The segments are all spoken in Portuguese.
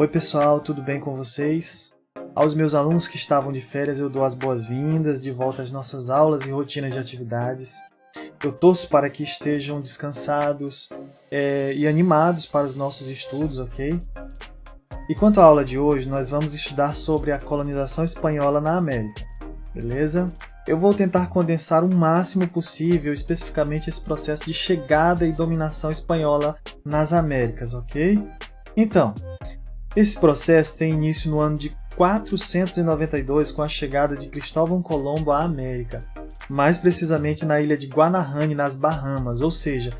Oi pessoal, tudo bem com vocês? Aos meus alunos que estavam de férias eu dou as boas-vindas de volta às nossas aulas e rotinas de atividades. Eu torço para que estejam descansados e animados para os nossos estudos, ok? E quanto à aula de hoje, nós vamos estudar sobre a colonização espanhola na América, beleza? Eu vou tentar condensar o máximo possível, especificamente esse processo de chegada e dominação espanhola nas Américas, ok? Então, esse processo tem início no ano de 492 com a chegada de Cristóvão Colombo à América, mais precisamente na ilha de Guanahani, nas Bahamas, ou seja,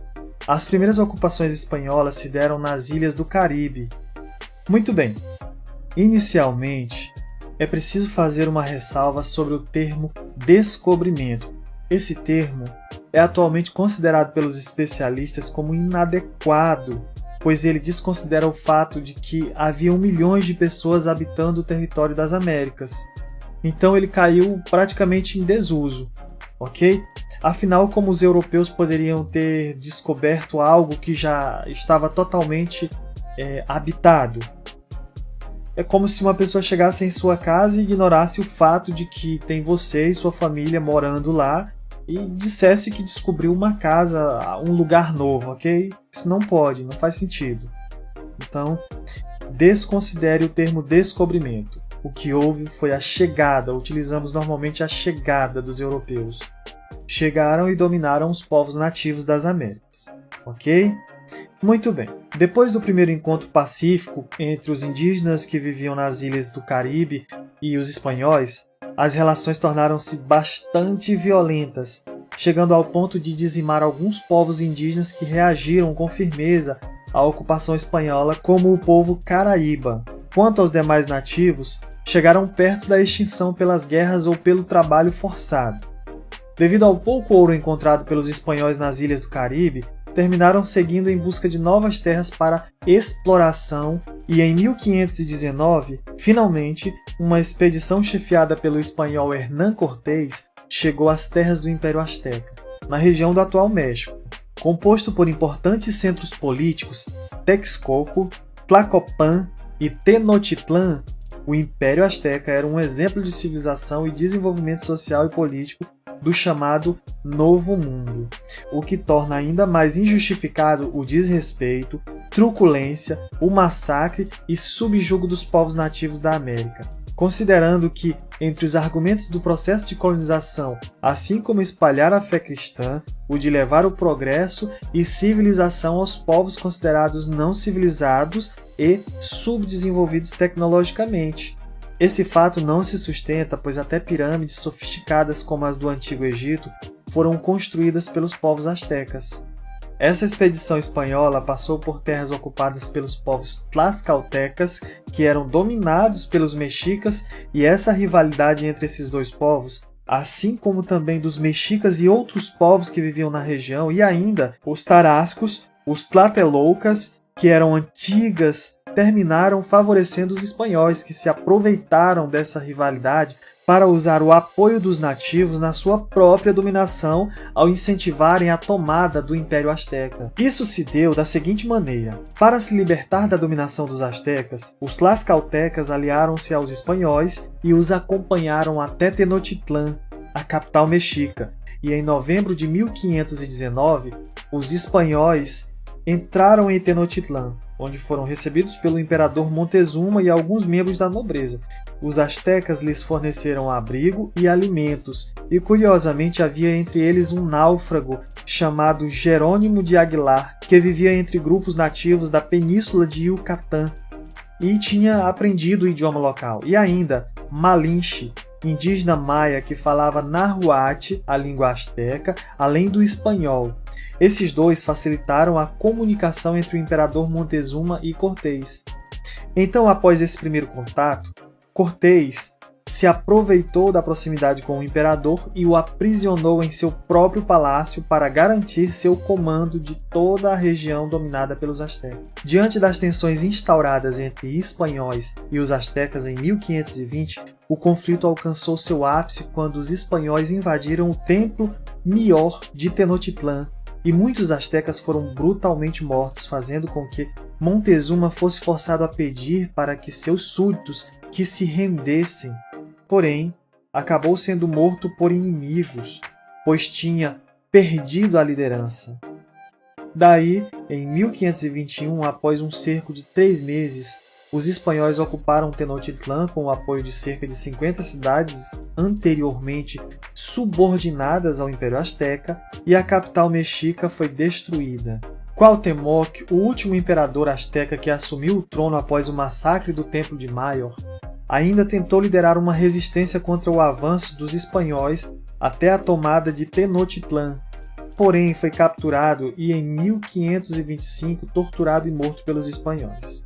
as primeiras ocupações espanholas se deram nas ilhas do Caribe. Muito bem, inicialmente é preciso fazer uma ressalva sobre o termo descobrimento. Esse termo é atualmente considerado pelos especialistas como inadequado, pois ele desconsidera o fato de que haviam milhões de pessoas habitando o território das Américas. Então ele caiu praticamente em desuso, ok? Afinal, como os europeus poderiam ter descoberto algo que já estava totalmente habitado? É como se uma pessoa chegasse em sua casa e ignorasse o fato de que tem você e sua família morando lá e dissesse que descobriu uma casa, um lugar novo, ok? Isso não pode, não faz sentido. Então, desconsidere o termo descobrimento. O que houve foi a chegada, utilizamos normalmente a chegada dos europeus. Chegaram e dominaram os povos nativos das Américas, ok? Muito bem. Depois do primeiro encontro pacífico entre os indígenas que viviam nas ilhas do Caribe e os espanhóis, as relações tornaram-se bastante violentas, chegando ao ponto de dizimar alguns povos indígenas que reagiram com firmeza à ocupação espanhola, como o povo Caraíba. Quanto aos demais nativos, chegaram perto da extinção pelas guerras ou pelo trabalho forçado. Devido ao pouco ouro encontrado pelos espanhóis nas ilhas do Caribe, terminaram seguindo em busca de novas terras para exploração e em 1519, finalmente, uma expedição chefiada pelo espanhol Hernán Cortés chegou às terras do Império Azteca, na região do atual México. Composto por importantes centros políticos, Texcoco, Tlacopan e Tenochtitlán, o Império Azteca era um exemplo de civilização e desenvolvimento social e político do chamado Novo Mundo, o que torna ainda mais injustificado o desrespeito, truculência, o massacre e subjugo dos povos nativos da América. Considerando que, entre os argumentos do processo de colonização, assim como espalhar a fé cristã, o de levar o progresso e civilização aos povos considerados não civilizados e subdesenvolvidos tecnologicamente. Esse fato não se sustenta, pois até pirâmides sofisticadas como as do Antigo Egito foram construídas pelos povos astecas. Essa expedição espanhola passou por terras ocupadas pelos povos tlaxcaltecas, que eram dominados pelos mexicas, e essa rivalidade entre esses dois povos, assim como também dos mexicas e outros povos que viviam na região, e ainda os tarascos, os tlatelolcas, que eram antigas, terminaram favorecendo os espanhóis, que se aproveitaram dessa rivalidade para usar o apoio dos nativos na sua própria dominação ao incentivarem a tomada do Império Azteca. Isso se deu da seguinte maneira: para se libertar da dominação dos astecas, os tlaxcaltecas aliaram-se aos espanhóis e os acompanharam até Tenochtitlán, a capital mexica, e em novembro de 1519, os espanhóis entraram em Tenochtitlán, onde foram recebidos pelo imperador Montezuma e alguns membros da nobreza. Os astecas lhes forneceram abrigo e alimentos, e curiosamente havia entre eles um náufrago chamado Jerônimo de Aguilar, que vivia entre grupos nativos da península de Yucatán e tinha aprendido o idioma local. E ainda Malinche, indígena maia que falava nahuatl, a língua asteca, além do espanhol. Esses dois facilitaram a comunicação entre o imperador Montezuma e Cortés. Então, após esse primeiro contato, Cortés se aproveitou da proximidade com o imperador e o aprisionou em seu próprio palácio para garantir seu comando de toda a região dominada pelos astecas. Diante das tensões instauradas entre espanhóis e os astecas em 1520, o conflito alcançou seu ápice quando os espanhóis invadiram o Templo Maior de Tenochtitlán e muitos astecas foram brutalmente mortos, fazendo com que Montezuma fosse forçado a pedir para que seus súditos que se rendessem. Porém, acabou sendo morto por inimigos, pois tinha perdido a liderança. Daí, em 1521, após um cerco de 3 meses, os espanhóis ocuparam Tenochtitlan com o apoio de cerca de 50 cidades anteriormente subordinadas ao Império Azteca, e a capital mexica foi destruída. Cuauhtémoc, o último imperador azteca que assumiu o trono após o massacre do Templo de Mayor, ainda tentou liderar uma resistência contra o avanço dos espanhóis até a tomada de Tenochtitlan. Porém, foi capturado e em 1525 torturado e morto pelos espanhóis.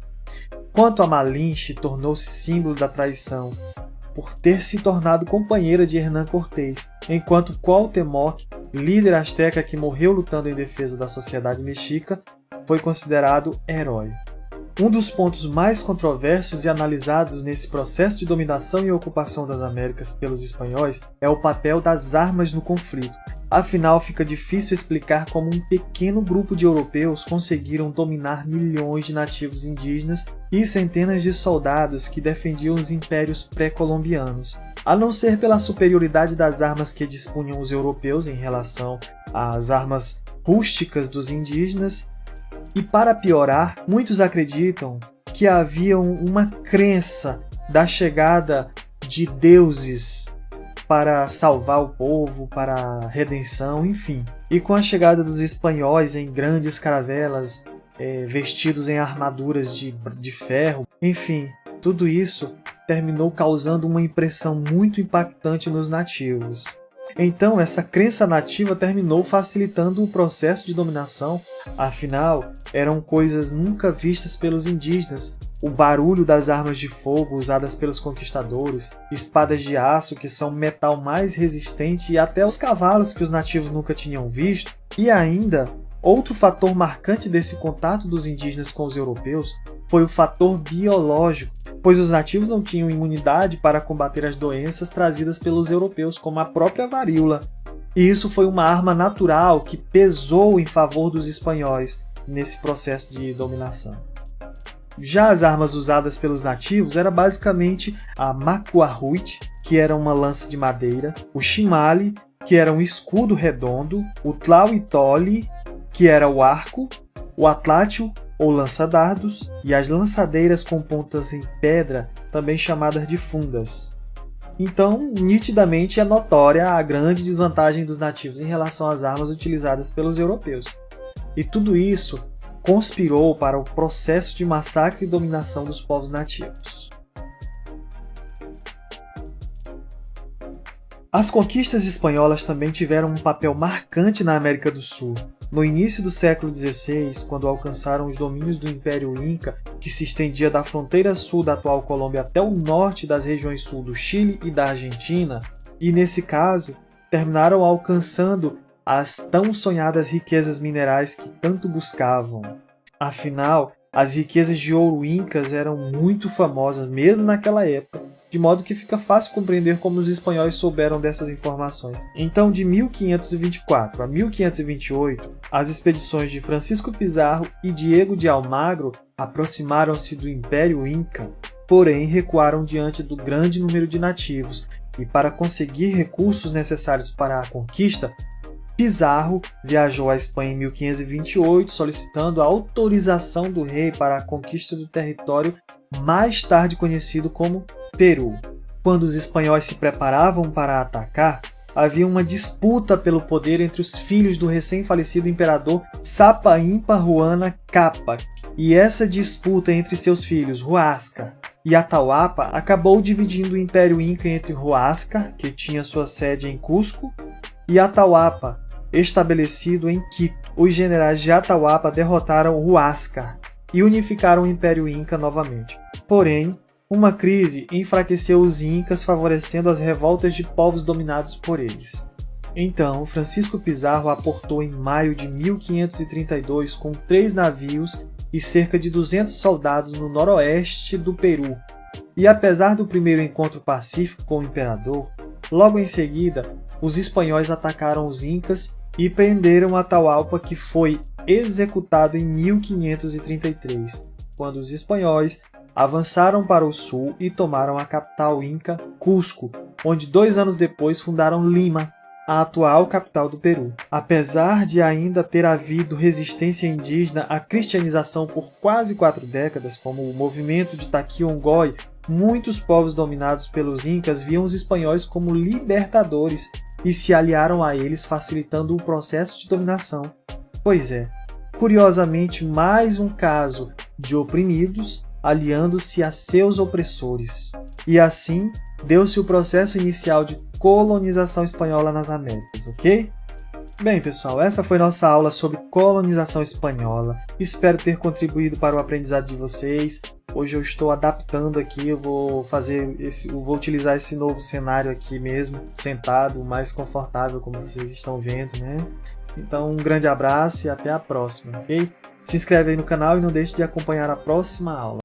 Quanto a Malinche, tornou-se símbolo da traição, por ter se tornado companheira de Hernán Cortés, enquanto Cuauhtémoc, líder azteca que morreu lutando em defesa da sociedade mexica, foi considerado herói. Um dos pontos mais controversos e analisados nesse processo de dominação e ocupação das Américas pelos espanhóis é o papel das armas no conflito. Afinal, fica difícil explicar como um pequeno grupo de europeus conseguiram dominar milhões de nativos indígenas e centenas de soldados que defendiam os impérios pré-colombianos, a não ser pela superioridade das armas que dispunham os europeus em relação às armas rústicas dos indígenas. E para piorar, muitos acreditam que havia uma crença da chegada de deuses para salvar o povo, para a redenção, enfim. E com a chegada dos espanhóis em grandes caravelas, vestidos em armaduras de ferro, enfim, tudo isso terminou causando uma impressão muito impactante nos nativos. Então, essa crença nativa terminou facilitando o processo de dominação, afinal, eram coisas nunca vistas pelos indígenas. O barulho das armas de fogo usadas pelos conquistadores, espadas de aço que são metal mais resistente e até os cavalos que os nativos nunca tinham visto. E ainda, outro fator marcante desse contato dos indígenas com os europeus foi o fator biológico, pois os nativos não tinham imunidade para combater as doenças trazidas pelos europeus, como a própria varíola. E isso foi uma arma natural que pesou em favor dos espanhóis nesse processo de dominação. Já as armas usadas pelos nativos era basicamente a macuarruit, que era uma lança de madeira, o chimale, que era um escudo redondo, o tlauitoli, que era o arco, o atlátil, ou lança-dardos, e as lançadeiras com pontas em pedra, também chamadas de fundas. Então, nitidamente é notória a grande desvantagem dos nativos em relação às armas utilizadas pelos europeus. E tudo isso conspirou para o processo de massacre e dominação dos povos nativos. As conquistas espanholas também tiveram um papel marcante na América do Sul. No início do século XVI, quando alcançaram os domínios do Império Inca, que se estendia da fronteira sul da atual Colômbia até o norte das regiões sul do Chile e da Argentina, e nesse caso, terminaram alcançando as tão sonhadas riquezas minerais que tanto buscavam. Afinal, as riquezas de ouro incas eram muito famosas mesmo naquela época, de modo que fica fácil compreender como os espanhóis souberam dessas informações. Então, de 1524 a 1528, as expedições de Francisco Pizarro e Diego de Almagro aproximaram-se do Império Inca, porém recuaram diante do grande número de nativos, e para conseguir recursos necessários para a conquista, Pizarro viajou à Espanha em 1528, solicitando a autorização do rei para a conquista do território mais tarde conhecido como Peru. Quando os espanhóis se preparavam para atacar, havia uma disputa pelo poder entre os filhos do recém-falecido imperador Sapa-Inpa Huayna Cápac, e essa disputa entre seus filhos Huáscar e Atahualpa acabou dividindo o Império Inca entre Huáscar, que tinha sua sede em Cusco, e Atahualpa, estabelecido em Quito. Os generais de Atahualpa derrotaram Huáscar e unificaram o Império Inca novamente. Porém, uma crise enfraqueceu os Incas, favorecendo as revoltas de povos dominados por eles. Então, Francisco Pizarro aportou em maio de 1532 com 3 navios e cerca de 200 soldados no noroeste do Peru. E apesar do primeiro encontro pacífico com o imperador, logo em seguida, os espanhóis atacaram os Incas e prenderam Atahualpa, que foi executado em 1533, quando os espanhóis avançaram para o sul e tomaram a capital inca, Cusco, onde 2 anos depois fundaram Lima, a atual capital do Peru. Apesar de ainda ter havido resistência indígena à cristianização por quase 4 décadas, como o movimento de Taquiongói, muitos povos dominados pelos incas viam os espanhóis como libertadores e se aliaram a eles, facilitando o processo de dominação. Pois é, curiosamente, mais um caso de oprimidos aliando-se a seus opressores. E assim, deu-se o processo inicial de colonização espanhola nas Américas, ok? Bem, pessoal, essa foi nossa aula sobre colonização espanhola. Espero ter contribuído para o aprendizado de vocês. Hoje eu estou adaptando aqui, eu vou utilizar esse novo cenário aqui mesmo, sentado, mais confortável, como vocês estão vendo, né? Então, um grande abraço e até a próxima, ok? Se inscreve aí no canal e não deixe de acompanhar a próxima aula.